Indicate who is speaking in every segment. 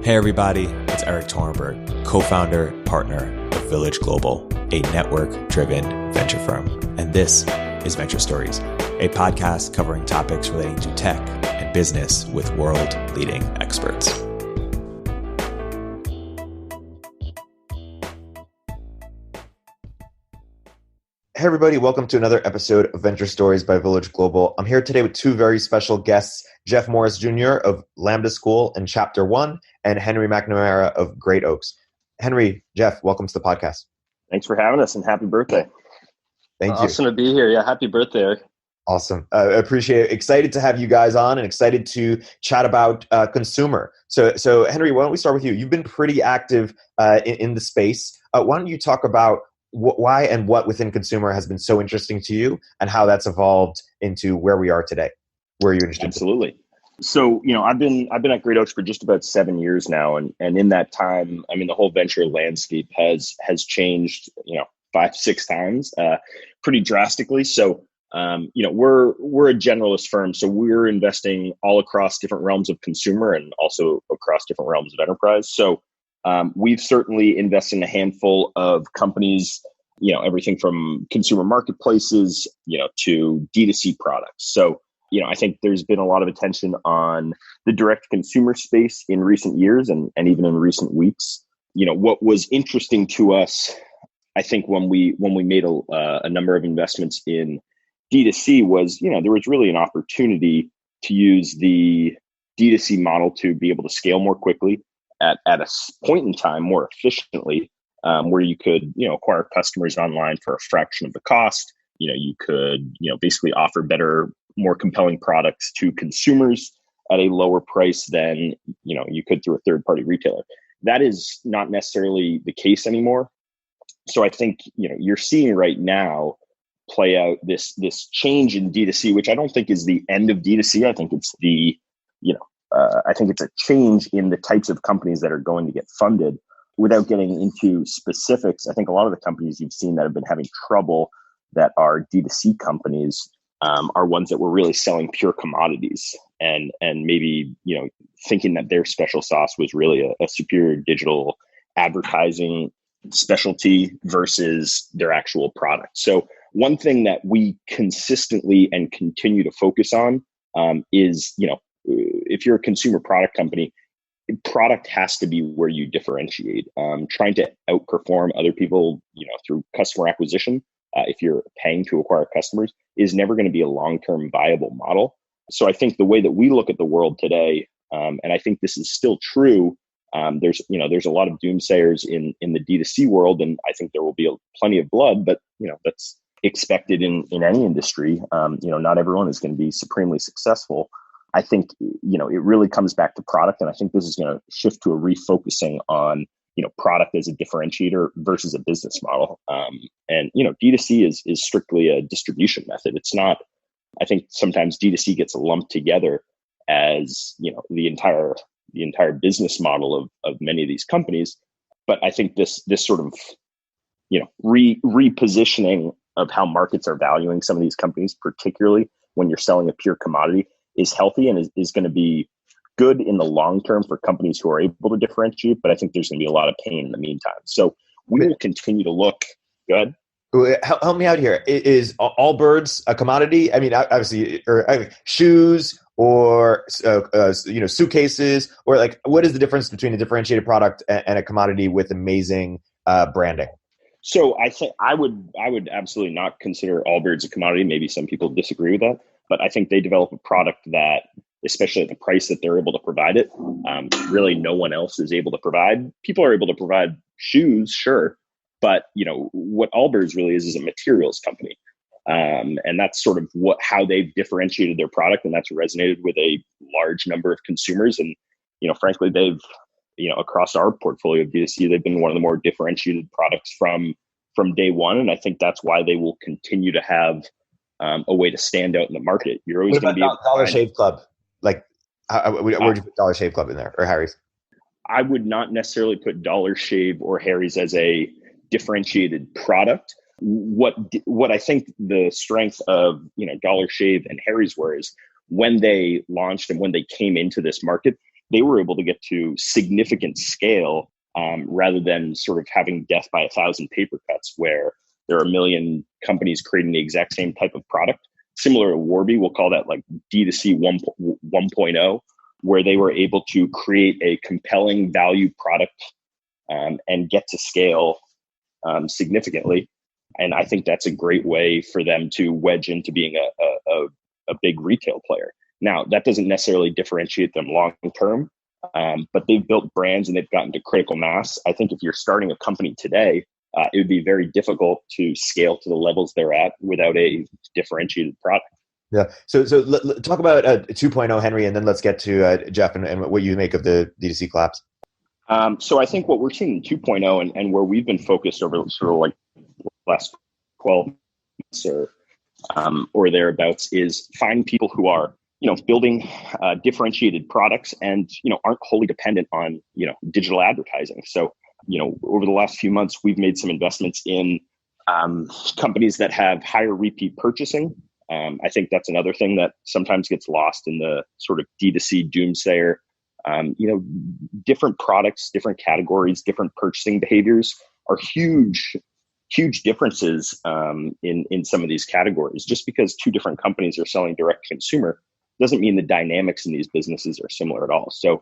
Speaker 1: Hey everybody, it's Erik Torenberg, co-founder, partner of Village Global, a network-driven venture firm. And this is Venture Stories, a podcast covering topics relating to tech and business with world-leading experts. Hey everybody, welcome to another episode of Venture Stories by Village Global. I'm here today with two very special guests, Jeff Morris Jr. of Lambda School and Chapter 1, and Henry McNamara of Great Oaks. Henry, Jeff, welcome to the podcast.
Speaker 2: Thanks for having us and happy birthday.
Speaker 1: Thank you.
Speaker 2: Awesome to be here. Yeah, happy birthday, Erik.
Speaker 1: Awesome. I appreciate it. Excited to have you guys on and excited to chat about consumer. So Henry, why don't we start with you? You've been pretty active in the space. Why don't you talk about why and what within consumer has been so interesting to you and how that's evolved into where we are today? Where are you interested?
Speaker 2: Absolutely. So, I've been at Great Oaks for just about 7 years now. And in that time, the whole venture landscape has changed, 5-6 times, pretty drastically. So, we're a generalist firm. So we're investing all across different realms of consumer and also across different realms of enterprise. So we've certainly invested in a handful of companies, everything from consumer marketplaces, to D2C products. So, I think there's been a lot of attention on the direct consumer space in recent years and even in recent weeks. What was interesting to us, I think when we made a number of investments in D2C was, there was really an opportunity to use the D2C model to be able to scale more quickly at a point in time more efficiently, where you could, acquire customers online for a fraction of the cost. You could, basically offer better, more compelling products to consumers at a lower price than, you could through a third-party retailer. That is not necessarily the case anymore. So I think, you're seeing right now play out this change in D2C, which I don't think is the end of D2C. I think it's I think it's a change in the types of companies that are going to get funded. Without getting into specifics, I think a lot of the companies you've seen that have been having trouble that are D2C companies are ones that were really selling pure commodities and maybe, thinking that their special sauce was really a superior digital advertising specialty versus their actual product. So one thing that we consistently and continue to focus on is, if you're a consumer product company, product has to be where you differentiate. Trying to outperform other people, through customer acquisition, if you're paying to acquire customers, is never going to be a long-term viable model. So I think the way that we look at the world today, and I think this is still true, there's a lot of doomsayers in the D2C world, and I think there will be plenty of blood, but that's expected in any industry. Not everyone is going to be supremely successful. I think, it really comes back to product. And I think this is going to shift to a refocusing on, product as a differentiator versus a business model. And D2C is strictly a distribution method. It's not, I think sometimes D2C gets lumped together as, the entire business model of many of these companies. But I think this sort of, repositioning of how markets are valuing some of these companies, particularly when you're selling a pure commodity, is healthy and is going to be good in the long term for companies who are able to differentiate. But I think there's going to be a lot of pain in the meantime. So we will continue to look good.
Speaker 1: Help me out here. Is Allbirds a commodity? Obviously, or shoes or suitcases, or like, what is the difference between a differentiated product and a commodity with amazing branding?
Speaker 2: So I think I would absolutely not consider Allbirds a commodity. Maybe some people disagree with that, but I think they develop a product that, especially at the price that they're able to provide it, really no one else is able to provide. People are able to provide shoes, sure, but what Allbirds really is a materials company, and that's sort of how they've differentiated their product, and that's resonated with a large number of consumers. And frankly, they've across our portfolio of D2C, they've been one of the more differentiated products from day one. And I think that's why they will continue to have a way to stand out in the market. You're always going to be
Speaker 1: Dollar Shave Club. Like, where'd you put Dollar Shave Club in there, or Harry's?
Speaker 2: I would not necessarily put Dollar Shave or Harry's as a differentiated product. What I think the strength of Dollar Shave and Harry's were is when they launched and when they came into this market, they were able to get to significant scale rather than sort of having death by 1,000 paper cuts where there are a million companies creating the exact same type of product. Similar to Warby, we'll call that like D2C 1.0, where they were able to create a compelling value product and get to scale significantly. And I think that's a great way for them to wedge into being a big retail player. Now, that doesn't necessarily differentiate them long term, but they've built brands and they've gotten to critical mass. I think if you're starting a company today, it would be very difficult to scale to the levels they're at without a differentiated product.
Speaker 1: Yeah. So talk about 2.0, Henry, and then let's get to Jeff and what you make of the D2C collapse.
Speaker 2: So I think what we're seeing in 2.0 and where we've been focused over sort of like last 12 months or thereabouts is find people who are, building differentiated products and, aren't wholly dependent on, digital advertising. So, over the last few months, we've made some investments in companies that have higher repeat purchasing. I think that's another thing that sometimes gets lost in the sort of D2C doomsayer. Different products, different categories, different purchasing behaviors are huge differences in some of these categories. Just because two different companies are selling direct consumer doesn't mean the dynamics in these businesses are similar at all. So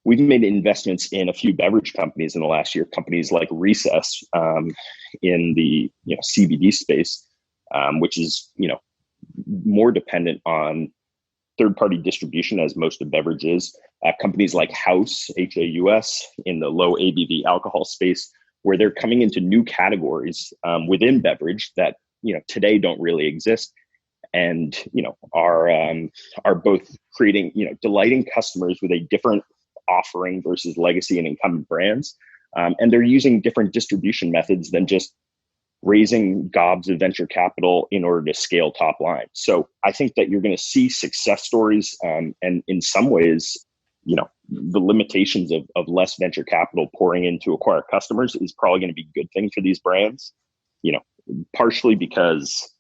Speaker 2: we've made investments in a few beverage companies in the last year, companies like Recess in the CBD space, which is more dependent on third-party distribution as most of beverage is. Companies like House, Haus, in the low ABV alcohol space, where they're coming into new categories within beverage that today don't really exist, and are both creating delighting customers with a different offering versus legacy and incumbent brands, and they're using different distribution methods than just raising gobs of venture capital in order to scale top line. So I think that you're going to see success stories, and in some ways, the limitations of less venture capital pouring in to acquire customers is probably going to be a good thing for these brands, partially because,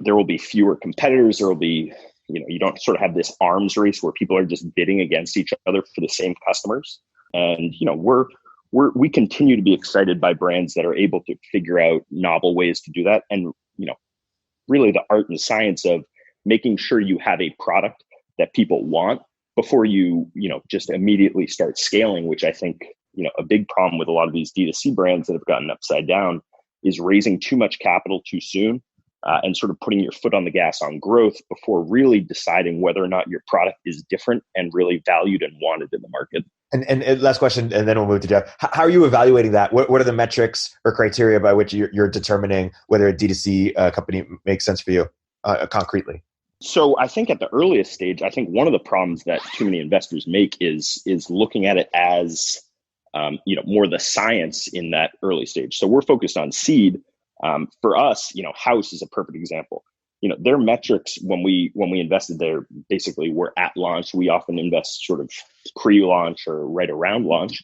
Speaker 2: there will be fewer competitors. There will be, you don't sort of have this arms race where people are just bidding against each other for the same customers. And, we continue to be excited by brands that are able to figure out novel ways to do that. And, really the art and science of making sure you have a product that people want before you, just immediately start scaling, which I think, a big problem with a lot of these D2C brands that have gotten upside down is raising too much capital too soon and sort of putting your foot on the gas on growth before really deciding whether or not your product is different and really valued and wanted in the market.
Speaker 1: And last question, and then we'll move to Jeff. How are you evaluating that? What are the metrics or criteria by which you're determining whether a D2C company makes sense for you concretely?
Speaker 2: So I think at the earliest stage, I think one of the problems that too many investors make is looking at it as more the science in that early stage. So we're focused on seed. For us, House is a perfect example. Their metrics when we invested there basically were at launch. We often invest sort of pre-launch or right around launch.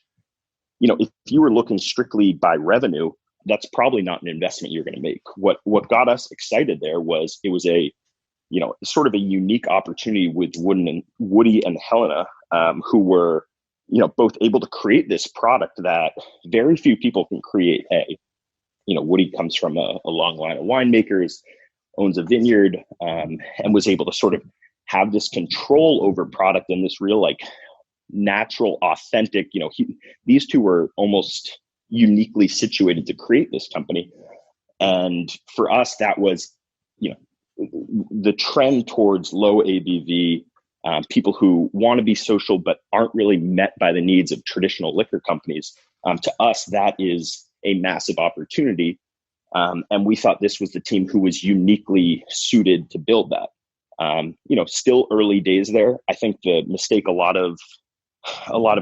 Speaker 2: If you were looking strictly by revenue, that's probably not an investment you're going to make. What got us excited there was it was a sort of a unique opportunity with Woody and Helena, who were both able to create this product that very few people can create. Woody comes from a long line of winemakers, owns a vineyard, and was able to sort of have this control over product and this real natural, authentic, these two were almost uniquely situated to create this company. And for us, that was, the trend towards low ABV, people who want to be social but aren't really met by the needs of traditional liquor companies. To us, that is a massive opportunity. And we thought this was the team who was uniquely suited to build that. Still early days there. I think the mistake a lot of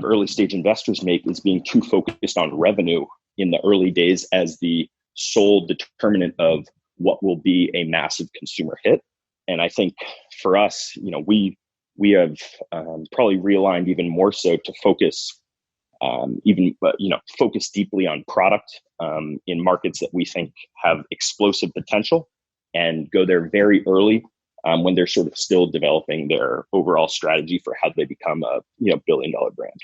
Speaker 2: early stage investors make is being too focused on revenue in the early days as the sole determinant of what will be a massive consumer hit. And I think for us, we have probably realigned even more so to focus focus deeply on product in markets that we think have explosive potential and go there very early when they're sort of still developing their overall strategy for how they become a billion-dollar brand.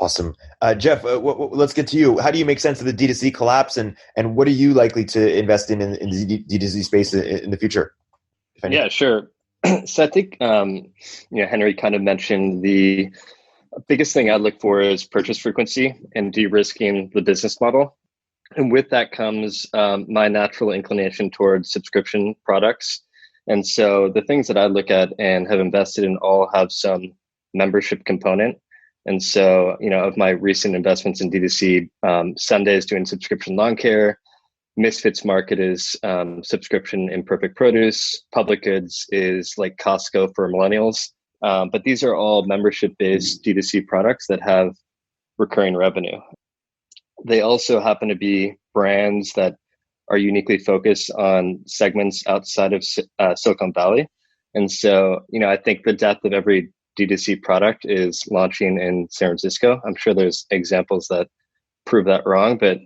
Speaker 1: Awesome. Jeff, let's get to you. How do you make sense of the D2C collapse, and what are you likely to invest in the D2C space in the future, if anything?
Speaker 3: Yeah, sure. So I think, Henry kind of mentioned the biggest thing I look for is purchase frequency and de-risking the business model. And with that comes my natural inclination towards subscription products. And so the things that I look at and have invested in all have some membership component. And so, of my recent investments in D2C, Sunday is doing subscription lawn care. Misfits Market is subscription imperfect produce. Public Goods is like Costco for millennials. But these are all membership-based D2C products that have recurring revenue. They also happen to be brands that are uniquely focused on segments outside of Silicon Valley. And so, I think the death of every D2C product is launching in San Francisco. I'm sure there's examples that prove that wrong, but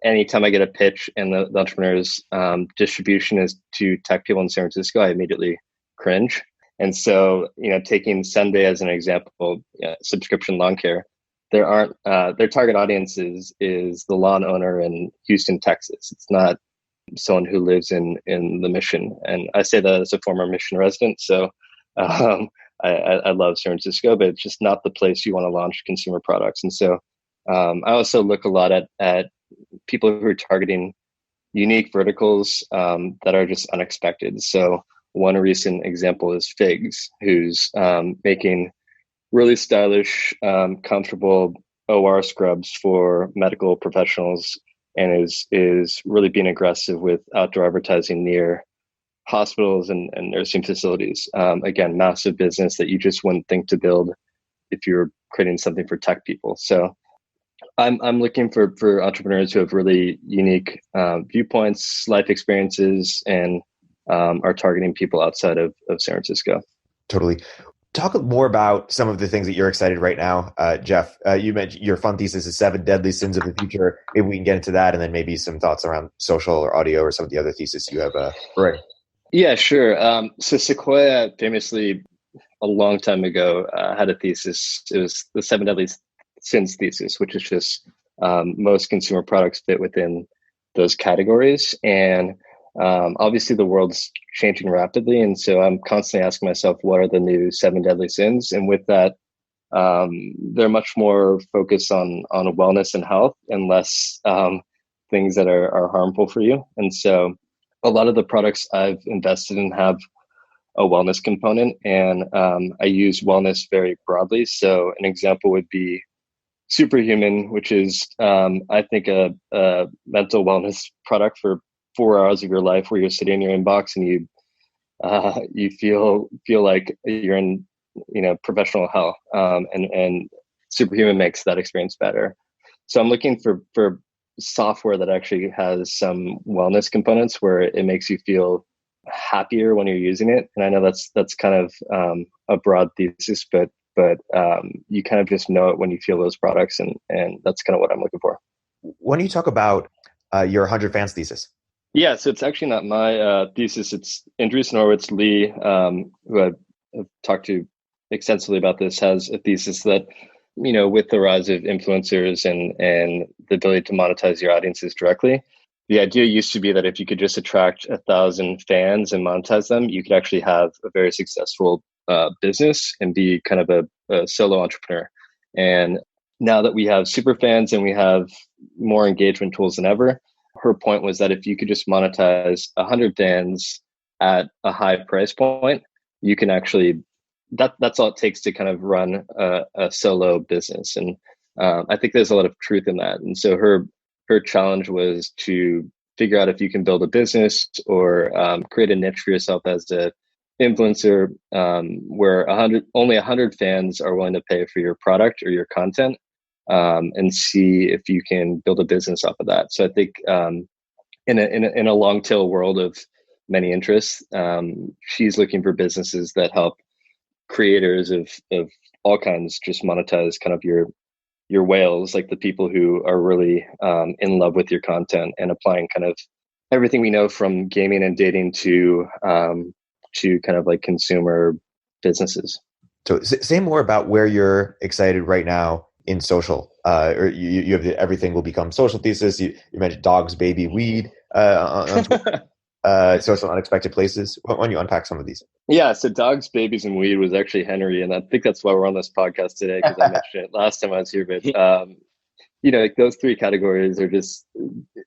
Speaker 3: anytime I get a pitch and the entrepreneur's distribution is to tech people in San Francisco, I immediately cringe. And so, taking Sunday as an example, subscription lawn care, their target audience is the lawn owner in Houston, Texas. It's not someone who lives in the Mission. And I say that as a former Mission resident. So I love San Francisco, but it's just not the place you want to launch consumer products. And so I also look a lot at people who are targeting unique verticals that are just unexpected. So one recent example is Figs, who's making really stylish, comfortable OR scrubs for medical professionals, and is really being aggressive with outdoor advertising near hospitals and nursing facilities. Again, massive business that you just wouldn't think to build if you're creating something for tech people. So I'm looking for entrepreneurs who have really unique viewpoints, life experiences, and are targeting people outside of San Francisco.
Speaker 1: Totally. Talk more about some of the things that you're excited right now, Jeff. You mentioned your fun thesis is 7 Deadly Sins of the Future. Maybe we can get into that, and then maybe some thoughts around social or audio or some of the other thesis you have. Right.
Speaker 3: Yeah, sure. So Sequoia famously, a long time ago, had a thesis. It was the 7 Deadly Sins thesis, which is just most consumer products fit within those categories. And obviously the world's changing rapidly. And so I'm constantly asking myself, what are the new 7 Deadly Sins? And with that, they're much more focused on wellness and health and less things that are harmful for you. And so a lot of the products I've invested in have a wellness component, and I use wellness very broadly. So an example would be Superhuman, which is, I think, a mental wellness product for 4 hours of your life where you're sitting in your inbox and you feel like you're in professional hell, and Superhuman makes that experience better. So I'm looking for software that actually has some wellness components where it makes you feel happier when you're using it. And I know that's kind of a broad thesis, but you kind of just know it when you feel those products, and that's kind of what I'm looking for.
Speaker 1: When you talk about your 100 fans thesis?
Speaker 3: Yeah, so it's actually not my thesis. It's Andreessen Horowitz-Lee, who I've talked to extensively about this, has a thesis that, with the rise of influencers and the ability to monetize your audiences directly, the idea used to be that if you could just attract 1,000 fans and monetize them, you could actually have a very successful business and be kind of a solo entrepreneur. And now that we have super fans and we have more engagement tools than ever, her point was that if you could just monetize 100 fans at a high price point, you can actually, that's all it takes to kind of run a solo business. And I think there's a lot of truth in that. And so her challenge was to figure out if you can build a business or create a niche for yourself as an influencer, where only 100 fans are willing to pay for your product or your content, and see if you can build a business off of that. So I think in a long tail world of many interests, she's looking for businesses that help creators of all kinds just monetize kind of your whales, like the people who are really in love with your content and applying kind of everything we know from gaming and dating to to kind of like consumer businesses.
Speaker 1: So say more about where you're excited right now in social. Or you have the everything will become social thesis. You mentioned dogs, baby, weed on social unexpected places. Why don't you unpack some of these?
Speaker 3: Yeah, so dogs, babies, and weed was actually Henry, and I think that's why we're on this podcast today, because I mentioned it last time I was here. But like those three categories are just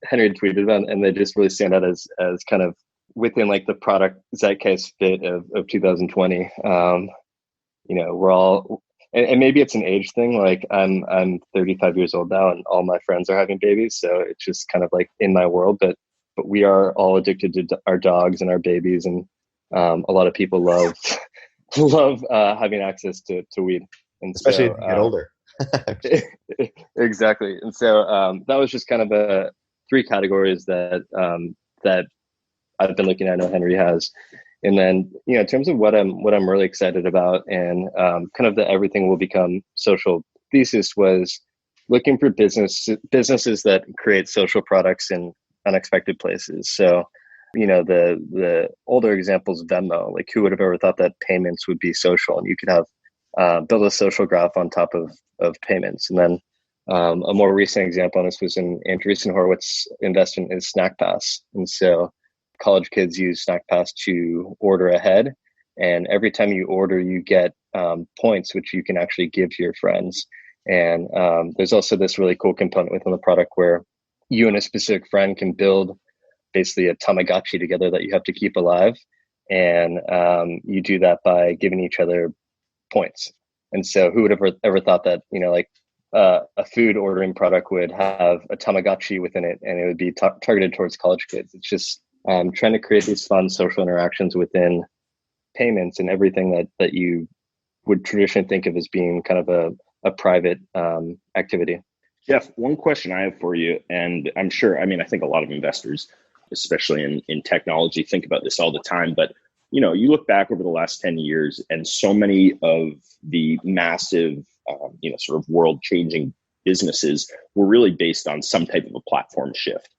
Speaker 3: Henry tweeted about, and they just really stand out as kind of within like the product zeitgeist fit of 2020. We're all, and maybe it's an age thing. Like I'm 35 years old now, and all my friends are having babies, so it's just kind of like in my world. But we are all addicted to our dogs and our babies, and a lot of people love having access to weed, and
Speaker 1: especially as you get older.
Speaker 3: Exactly. And so that was just kind of the three categories that I've been looking at. I know Henry has. And then, in terms of what I'm really excited about, and kind of the everything will become social thesis, was looking for businesses that create social products in unexpected places. So, the older examples, Venmo, like who would have ever thought that payments would be social, and you could have build a social graph on top of payments. And then a more recent example on this was in Andreessen Horowitz investment is SnackPass. And so college kids use SnackPass to order ahead. And every time you order, you get points, which you can actually give to your friends. And there's also this really cool component within the product where you and a specific friend can build basically a Tamagotchi together that you have to keep alive. And you do that by giving each other points. And so who would have ever thought that, a food ordering product would have a Tamagotchi within it, and it would be targeted towards college kids. It's just trying to create these fun social interactions within payments and everything that you would traditionally think of as being kind of a private activity.
Speaker 2: Jeff, one question I have for you, and I think a lot of investors, especially in technology, think about this all the time, but you look back over the last 10 years and so many of the massive, sort of world-changing businesses were really based on some type of a platform shift.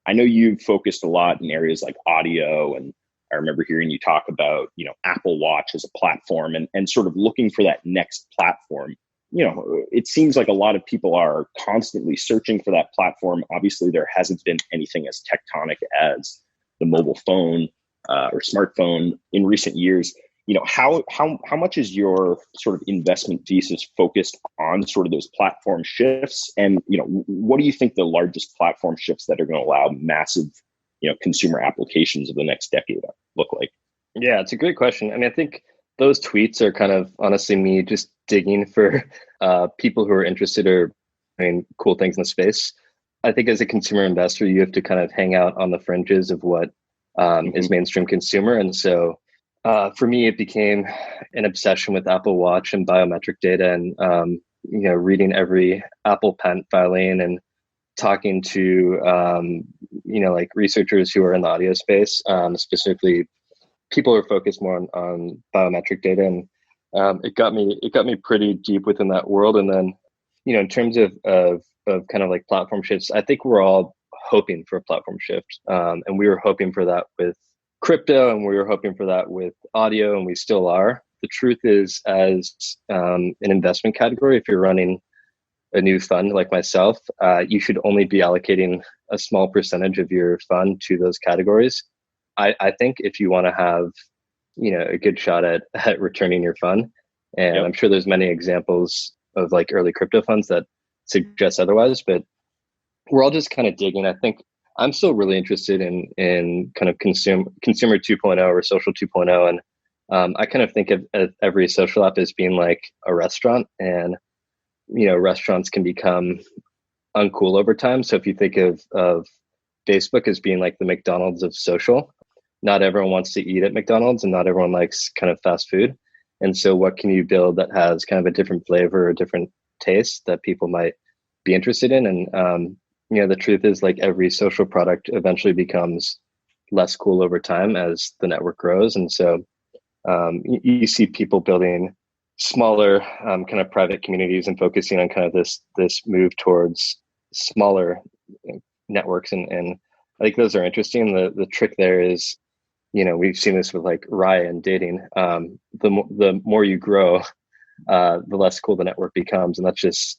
Speaker 2: I know you've focused a lot in areas like audio, and I remember hearing you talk about, Apple Watch as a platform and sort of looking for that next platform. It seems like a lot of people are constantly searching for that platform. Obviously, there hasn't been anything as tectonic as the mobile phone or smartphone in recent years. How much is your sort of investment thesis focused on sort of those platform shifts? And, what do you think the largest platform shifts that are going to allow massive, consumer applications of the next decade look like?
Speaker 3: Yeah, it's a great question. I mean, I think those tweets are kind of honestly me just digging for people who are interested or doing cool things in the space. I think as a consumer investor, you have to kind of hang out on the fringes of what is mainstream consumer. And so for me, it became an obsession with Apple Watch and biometric data, and reading every Apple patent filing and talking to like researchers who are in the audio space, specifically people who are focused more on biometric data, and it got me pretty deep within that world. And then in terms of kind of like platform shifts, I think we're all hoping for a platform shift, and we were hoping for that with crypto, and we were hoping for that with audio, and we still are. The truth is, as an investment category, if you're running a new fund like myself, you should only be allocating a small percentage of your fund to those categories. I think if you want to have a good shot at returning your fund, and I'm sure there's many examples of like early crypto funds that suggest otherwise, but we're all just kind of digging. I think I'm still really interested in kind of consumer 2.0 or social 2.0. And I kind of think of every social app as being like a restaurant, and, restaurants can become uncool over time. So if you think of Facebook as being like the McDonald's of social, not everyone wants to eat at McDonald's, and not everyone likes kind of fast food. And so what can you build that has kind of a different flavor or different taste that people might be interested in? And, the truth is, like, every social product eventually becomes less cool over time as the network grows. And so you see people building smaller kind of private communities and focusing on kind of this move towards smaller networks. And I think those are interesting. The trick there is we've seen this with like Raya and dating. The more you grow, the less cool the network becomes, and that's just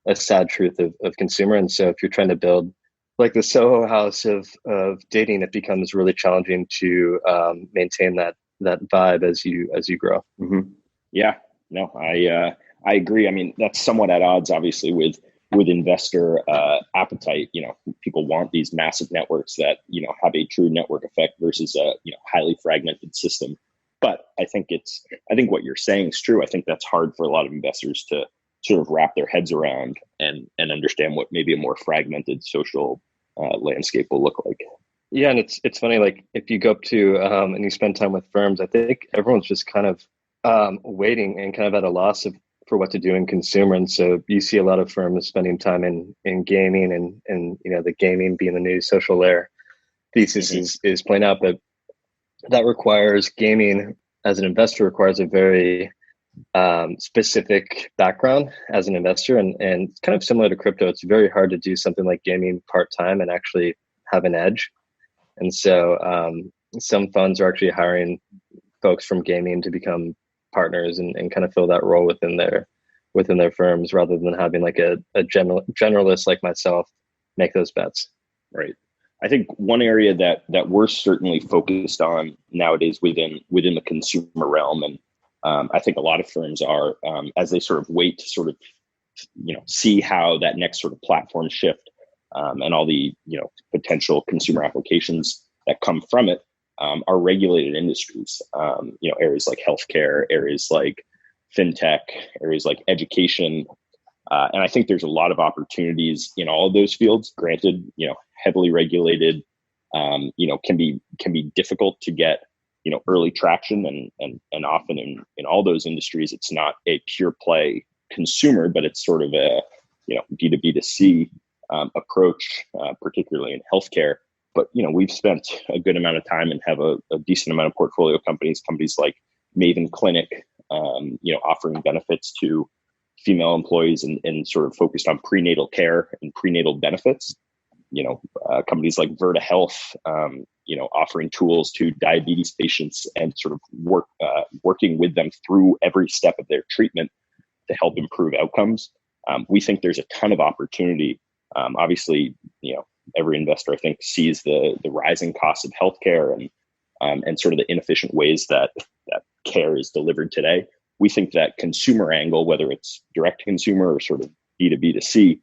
Speaker 3: a sad truth of consumer. And so, if you're trying to build like the Soho house of dating, it becomes really challenging to maintain that vibe as you grow.
Speaker 2: Mm-hmm. Yeah, no, I agree. I mean, that's somewhat at odds, obviously, with investor appetite. People want these massive networks that have a true network effect versus a highly fragmented system. But I think what you're saying is true. I think that's hard for a lot of investors to sort of wrap their heads around and understand what maybe a more fragmented social landscape will look like.
Speaker 3: Yeah, and it's funny. Like if you go up to and you spend time with firms, I think everyone's just kind of waiting and kind of at a loss for what to do in consumer. And so you see a lot of firms spending time in gaming and the gaming being the new social layer thesis is playing out, but that requires gaming as an investor requires a very specific background as an investor, and kind of similar to crypto. It's very hard to do something like gaming part-time and actually have an edge. And so some funds are actually hiring folks from gaming to become partners and kind of fill that role within their firms, rather than having like a generalist like myself make those bets.
Speaker 2: Right. I think one area that we're certainly focused on nowadays within the consumer realm, and I think a lot of firms are, as they sort of wait to sort of see how that next sort of platform shift and all the potential consumer applications that come from it are regulated industries. Areas like healthcare, areas like fintech, areas like education. And I think there's a lot of opportunities in all of those fields. Granted, heavily regulated, can be difficult to get, early traction, and often in all those industries, it's not a pure play consumer, but it's sort of a, B2B2C approach, particularly in healthcare. But, we've spent a good amount of time and have a decent amount of portfolio companies like Maven Clinic, offering benefits to female employees and sort of focused on prenatal care and prenatal benefits. Companies like Verta Health, offering tools to diabetes patients and sort of working with them through every step of their treatment to help improve outcomes. We think there's a ton of opportunity. Obviously, every investor, I think, sees the rising costs of healthcare and sort of the inefficient ways that care is delivered today. We think that consumer angle, whether it's direct to consumer or sort of B2B2C,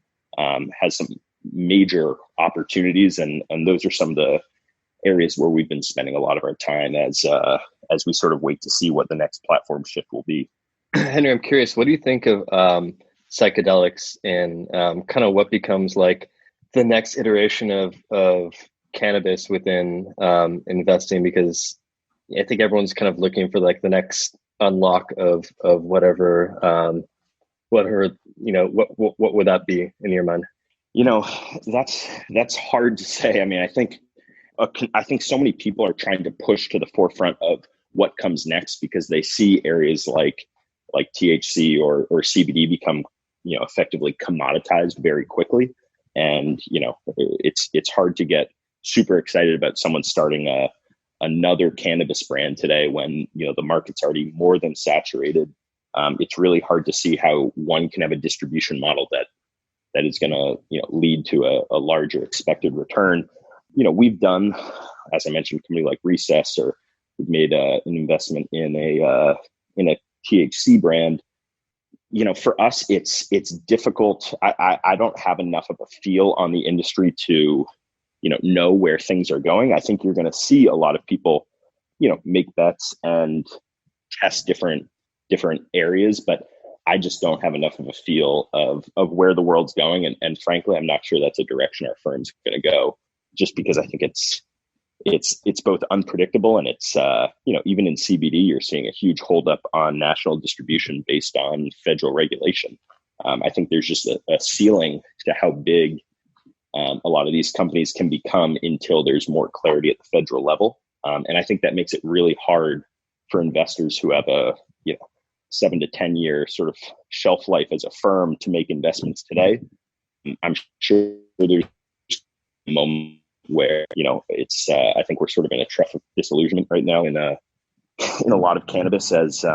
Speaker 2: has some major opportunities, and those are some of the areas where we've been spending a lot of our time as we sort of wait to see what the next platform shift will be.
Speaker 3: Henry, I'm curious, what do you think of psychedelics and kind of what becomes like the next iteration of cannabis within investing? Because I think everyone's kind of looking for like the next unlock of whatever what would that be in your mind?
Speaker 2: That's hard to say. I mean, I think so many people are trying to push to the forefront of what comes next because they see areas like THC or CBD become effectively commoditized very quickly, and it's hard to get super excited about someone starting another cannabis brand today when the market's already more than saturated. It's really hard to see how one can have a distribution model that is going to lead to a larger expected return. We've done, as I mentioned, a company like Recess, or we've made an investment in a THC brand. For us, it's difficult. I don't have enough of a feel on the industry to know where things are going. I think you're going to see a lot of people make bets and test different areas, but I just don't have enough of a feel of where the world's going. And frankly, I'm not sure that's a direction our firm's going to go, just because I think it's both unpredictable and it's, even in CBD, you're seeing a huge holdup on national distribution based on federal regulation. I think there's just a ceiling to how big a lot of these companies can become until there's more clarity at the federal level. And I think that makes it really hard for investors who have a 7 to 10 year sort of shelf life as a firm to make investments today. I'm sure there's momentum where, it's, I think we're sort of in a trough of disillusionment right now in a lot of cannabis as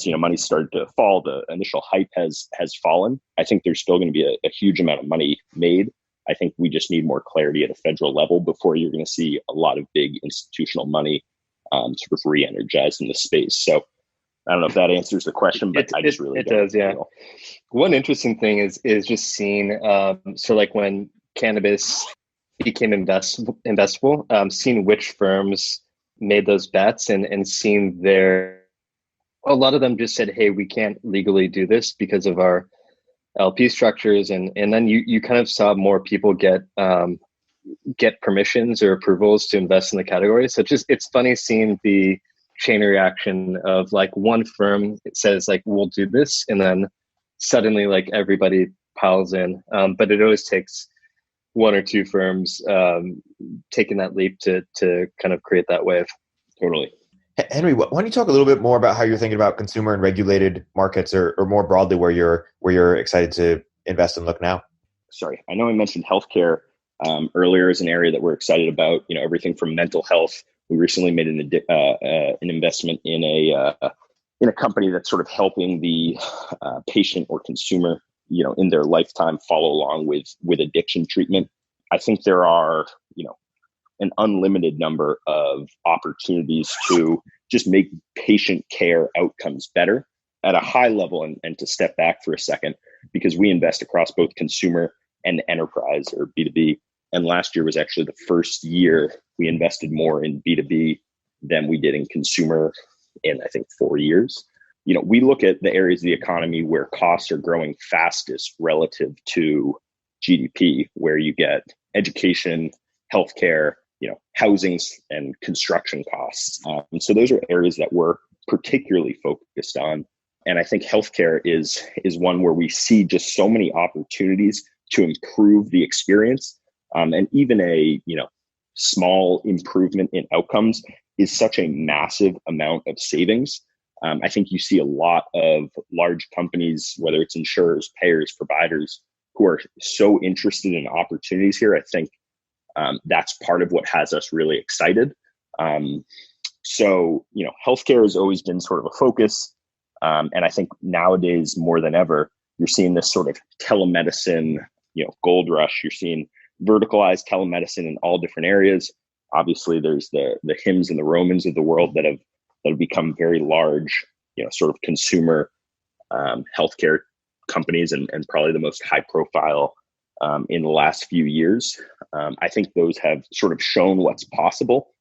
Speaker 2: money started to fall. The initial hype has fallen. I think there's still going to be a huge amount of money made. I think we just need more clarity at a federal level before you're going to see a lot of big institutional money sort of re-energized in the space. So I don't know if that answers the question, but I just really
Speaker 3: it does. Yeah. One interesting thing is just seeing so like when cannabis became investable, seeing which firms made those bets and seeing a lot of them just said, hey, we can't legally do this because of our LP structures, and then you kind of saw more people get permissions or approvals to invest in the category. So it's funny seeing the chain reaction of like one firm says like we'll do this, and then suddenly like everybody piles in. But it always takes one or two firms taking that leap to kind of create that wave.
Speaker 2: Totally.
Speaker 1: Henry, why don't you talk a little bit more about how you're thinking about consumer and regulated markets, or more broadly where you're excited to invest and look now?
Speaker 2: Sorry, I know I mentioned healthcare earlier as an area that we're excited about. Everything from mental health. We recently made an investment in a company that's sort of helping the patient or consumer, in their lifetime follow along with addiction treatment. I think there are, an unlimited number of opportunities to just make patient care outcomes better at a high level, and to step back for a second, because we invest across both consumer and enterprise or B2B. And last year was actually the first year we invested more in B2B than we did in consumer in, I think, 4 years. We look at the areas of the economy where costs are growing fastest relative to GDP, where you get education, healthcare, housing and construction costs. And so those are areas that we're particularly focused on. And I think healthcare is one where we see just so many opportunities to improve the experience. And even a, small improvement in outcomes is such a massive amount of savings. I think you see a lot of large companies, whether it's insurers, payers, providers, who are so interested in opportunities here. I think that's part of what has us really excited. So, healthcare has always been sort of a focus. And I think nowadays more than ever, you're seeing this sort of telemedicine, gold rush. You're seeing verticalized telemedicine in all different areas. Obviously, there's the Hims and the Romans of the world that have become very large, sort of consumer healthcare companies, and probably the most high profile in the last few years. I think those have sort of shown what's possible.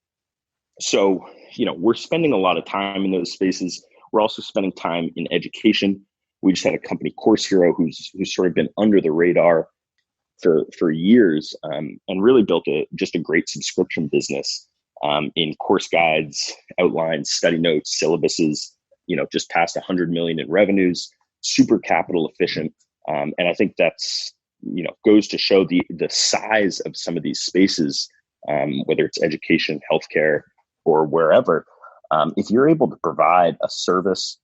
Speaker 2: So, we're spending a lot of time in those spaces. We're also spending time in education. We just had a company, Course Hero, who's sort of been under the radar for years, and really built just a great subscription business in course guides, outlines, study notes, syllabuses. Just past 100 million in revenues, super capital efficient, and I think that's goes to show the size of some of these spaces, whether it's education, healthcare, or wherever. If you're able to provide a service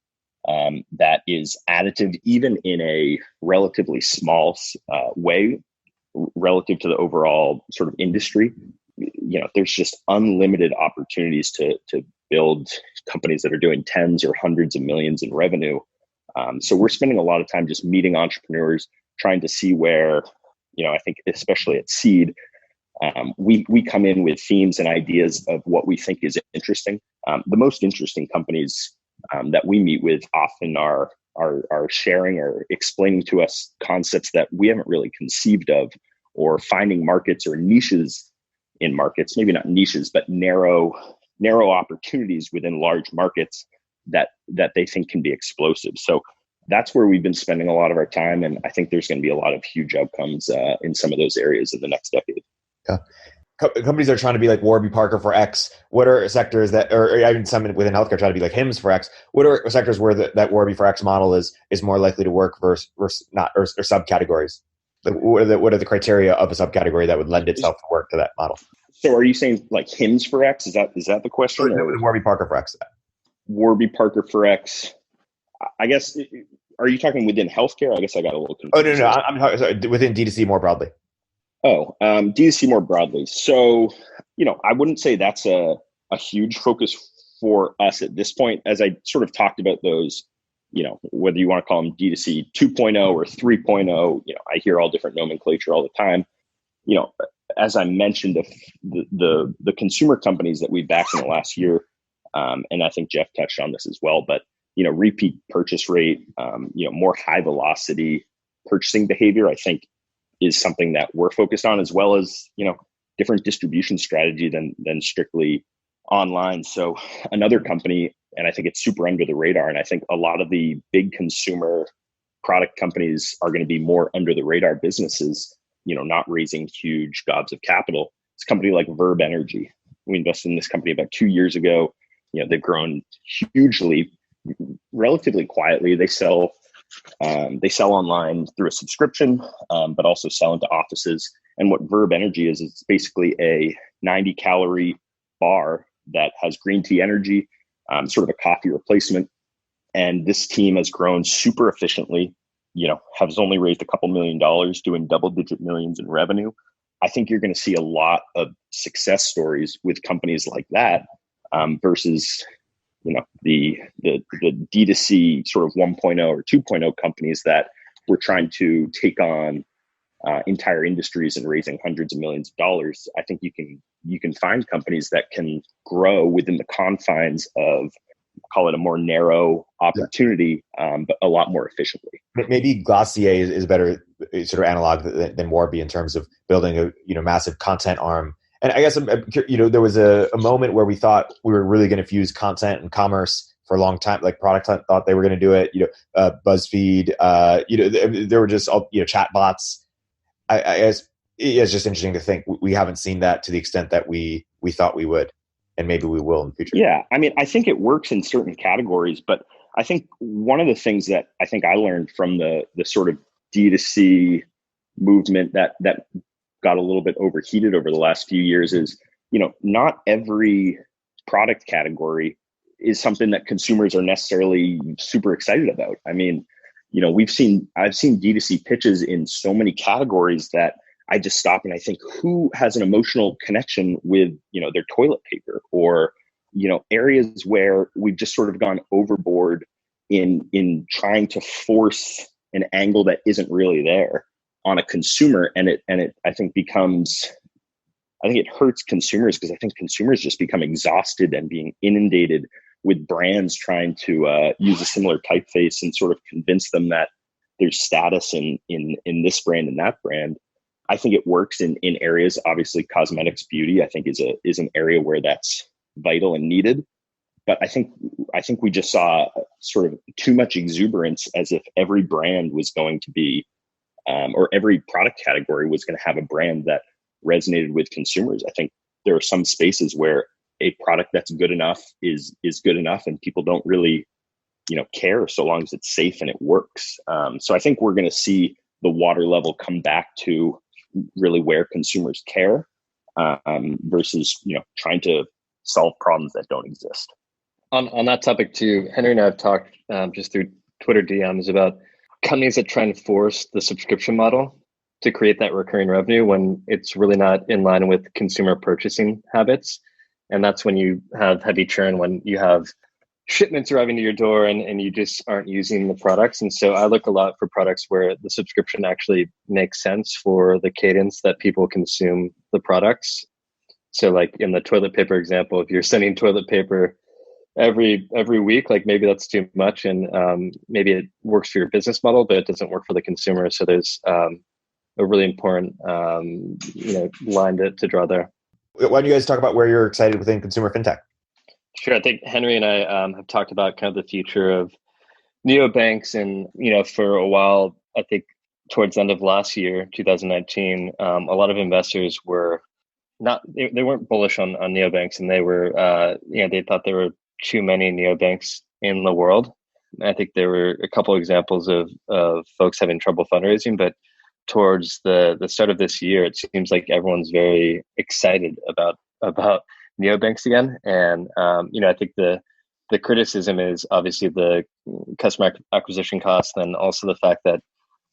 Speaker 2: that is additive, even in a relatively small way, relative to the overall sort of industry, there's just unlimited opportunities to build companies that are doing tens or hundreds of millions in revenue. So we're spending a lot of time just meeting entrepreneurs, trying to see where, I think especially at Seed, we come in with themes and ideas of what we think is interesting. The most interesting companies that we meet with often are sharing or explaining to us concepts that we haven't really conceived of, or finding markets or niches in markets, maybe not niches, but narrow opportunities within large markets that they think can be explosive. So that's where we've been spending a lot of our time. And I think there's going to be a lot of huge outcomes in some of those areas in the next decade.
Speaker 1: Yeah. Companies are trying to be like Warby Parker for X. What are sectors that, or even some within healthcare try to be like Hims for X? What are sectors where that Warby for X model is more likely to work versus not, or subcategories? What are the criteria of a subcategory that would lend itself to work to that model?
Speaker 2: So are you saying like Hims for X? Is that the question?
Speaker 1: Or Warby Parker for X?
Speaker 2: Warby Parker for X. I guess, are you talking within healthcare? I guess I got a little confused.
Speaker 1: Oh, no. I'm talking within D2C more broadly.
Speaker 2: D2C more broadly. So, I wouldn't say that's a huge focus for us at this point. As I sort of talked about those, whether you want to call them D2C 2.0 or 3.0, I hear all different nomenclature all the time. As I mentioned, the consumer companies that we backed in the last year, and I think Jeff touched on this as well, but repeat purchase rate, more high velocity purchasing behavior, I think is something that we're focused on, as well as different distribution strategy than strictly online. So another company, and I think it's super under the radar, and I think a lot of the big consumer product companies are going to be more under the radar businesses, not raising huge gobs of capital. It's a company like Verb Energy. We invested in this company about 2 years ago. They've grown hugely, relatively quietly. They sell online through a subscription, but also sell into offices. And what Verb Energy is, it's basically a 90-calorie bar that has green tea energy, sort of a coffee replacement. And this team has grown super efficiently, has only raised a couple $1 million, doing double-digit millions in revenue. I think you're going to see a lot of success stories with companies like that versus the D2C sort of 1.0 or 2.0 companies that were trying to take on entire industries and raising hundreds of millions of dollars. I think you can find companies that can grow within the confines of, call it a more narrow opportunity, but a lot more efficiently.
Speaker 1: Maybe Glossier is better sort of analog than Warby in terms of building a massive content arm. And I guess there was a moment where we thought we were really going to fuse content and commerce for a long time. Like Product Hunt thought they were going to do it. BuzzFeed. There were just all chat bots. I guess it's just interesting to think we haven't seen that to the extent that we thought we would, and maybe we will in the future.
Speaker 2: Yeah, I mean, I think it works in certain categories, but I think one of the things that I think I learned from the sort of D2C movement that got a little bit overheated over the last few years is, not every product category is something that consumers are necessarily super excited about. I mean, I've seen D2C pitches in so many categories that I just stop and I think, who has an emotional connection with, their toilet paper, or, areas where we've just sort of gone overboard in trying to force an angle that isn't really there on a consumer. And it I think it hurts consumers, because I think consumers just become exhausted and being inundated with brands trying to use a similar typeface and sort of convince them that there's status in this brand and that brand. I think it works in areas, obviously cosmetics, beauty, I think is an area where that's vital and needed. But I think we just saw sort of too much exuberance, as if every brand was going to be, or every product category was going to have a brand that resonated with consumers. I think there are some spaces where a product that's good enough is good enough, and people don't really, care, so long as it's safe and it works. So I think we're going to see the water level come back to really where consumers care, versus trying to solve problems that don't exist.
Speaker 3: On that topic too, Henry and I have talked just through Twitter DMs about companies that try and force the subscription model to create that recurring revenue when it's really not in line with consumer purchasing habits. And that's when you have heavy churn, when you have shipments arriving to your door and you just aren't using the products. And so I look a lot for products where the subscription actually makes sense for the cadence that people consume the products. So like in the toilet paper example, if you're sending toilet paper every week, like maybe that's too much, and maybe it works for your business model, but it doesn't work for the consumer. So there's a really important line to draw there.
Speaker 1: Why don't you guys talk about where you're excited within consumer fintech?
Speaker 3: Sure. I think Henry and I have talked about kind of the future of neobanks, and for a while, I think towards the end of last year, 2019, a lot of investors were they weren't bullish on neobanks, and they were they thought there were too many neobanks in the world. And I think there were a couple of examples of folks having trouble fundraising, but towards the start of this year, it seems like everyone's very excited about neobanks again. And I think the criticism is obviously the customer acquisition cost, and also the fact that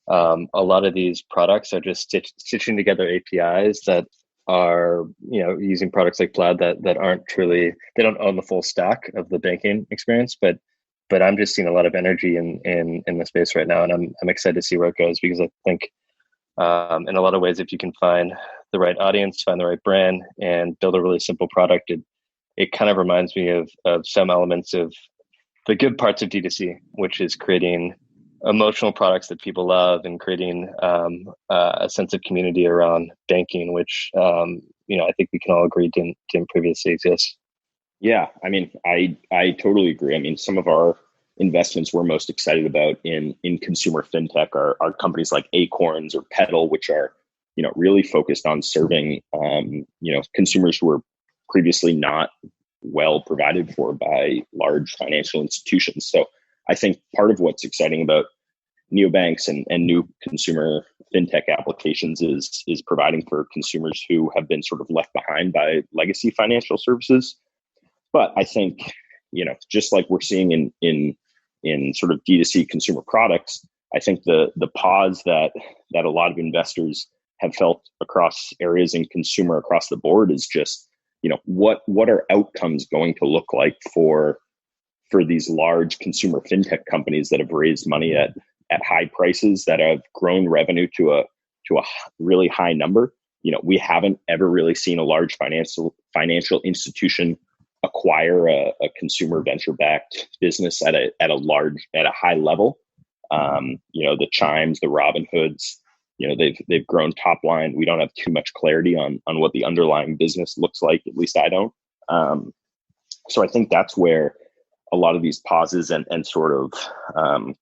Speaker 3: a lot of these products are just stitching together APIs that are, using products like Plaid that aren't truly, they don't own the full stack of the banking experience, but I'm just seeing a lot of energy in the space right now, and I'm excited to see where it goes, because I think in a lot of ways, if you can find the right audience, find the right brand, and build a really simple product, it kind of reminds me of some elements of the good parts of D2C, which is creating emotional products that people love and creating a sense of community around banking, which I think we can all agree didn't previously exist.
Speaker 2: Yeah, I mean, I totally agree. I mean, some of our investments we're most excited about in consumer fintech are companies like Acorns or Petal, which are really focused on serving consumers who were previously not well provided for by large financial institutions. So I think part of what's exciting about neobanks and new consumer fintech applications is providing for consumers who have been sort of left behind by legacy financial services. But I think, just like we're seeing in sort of D2C consumer products, I think the pause that a lot of investors have felt across areas in consumer across the board is just, what are outcomes going to look like for these large consumer fintech companies that have raised money at high prices, that have grown revenue to a really high number. We haven't ever really seen a large financial institution acquire a consumer venture-backed business at a high level. The Chimes, the Robinhoods, they've grown top line. We don't have too much clarity on what the underlying business looks like. At least I don't. So I think that's where a lot of these pauses and sort of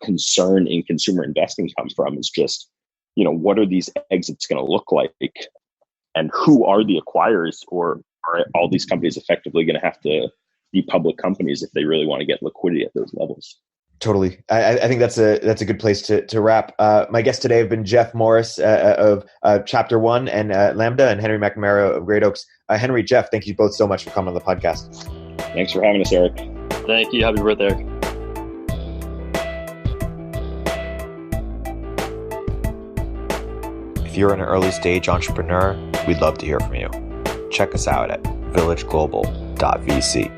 Speaker 2: concern in consumer investing comes from, is just, what are these exits going to look like, and who are the acquirers, or are all these companies effectively going to have to be public companies if they really want to get liquidity at those levels?
Speaker 1: Totally. I think that's a good place to wrap. My guests today have been Jeff Morris of Chapter One and Lambda, and Henry McNamara of Great Oaks. Henry, Jeff, thank you both so much for coming on the podcast.
Speaker 2: Thanks for having us, Erik.
Speaker 3: Thank you. Happy birthday, Erik.
Speaker 1: If you're an early stage entrepreneur, we'd love to hear from you. Check us out at villageglobal.vc.